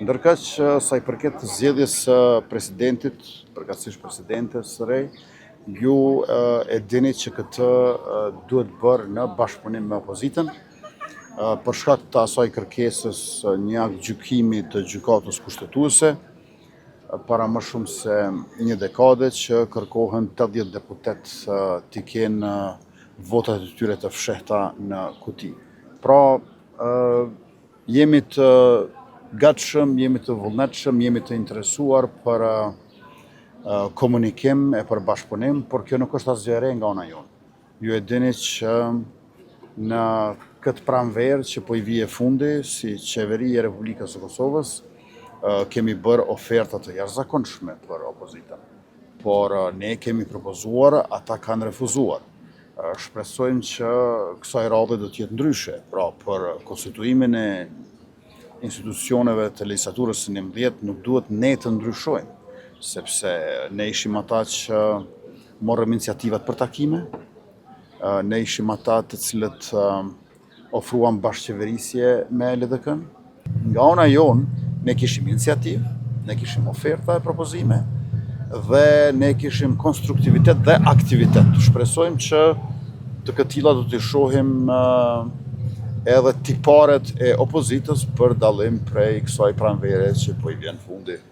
Ndërkaq sa i përket zgjedhjes së presidentit, përkatësisht presidentes së re, ju e dini që këtë duhet bërë në bashkëpunim me opozitën, për shkak të asaj kërkesës një akt gjykimi të gjykatës kushtetuese, para më shumë se një dekade që kërkohen 80 deputet t'i kenë votat e tyre të fshehta në kuti. Pra, jemi të gatshëm, jemi të vullnetshëm, jemi të interesuar për komunikim e për bashkëpunim, por kjo nuk është asgjë e re nga ana jonë. Ju e dini që në këtë pranverë që po i vije fundi, si qeveri e Republikës së Kosovës, kemi bërë oferta të jashtëzakonshme për opozitën, por ne kemi propozuar, ata kanë refuzuar. Shpresojmë që kësaj radhe do t'jetë ndryshe, pra për konstituimin e institucioneve të legjislaturës së 11 nuk duhet ne të ndryshojmë, sepse ne ishim ata që morëm iniciativat për takime, ne ishim ata të cilët ofruan bashkëqeverisje me LDK-n. Nga ana jonë, ne kishim iniciativë, ne kishim oferta e propozime, dhe ne kishim konstruktivitet dhe aktivitet. Shpresojmë që të këtilla do t'i shohim edhe tiparet e opozitës për dallim prej kësaj pranvere që po i vjen fundi.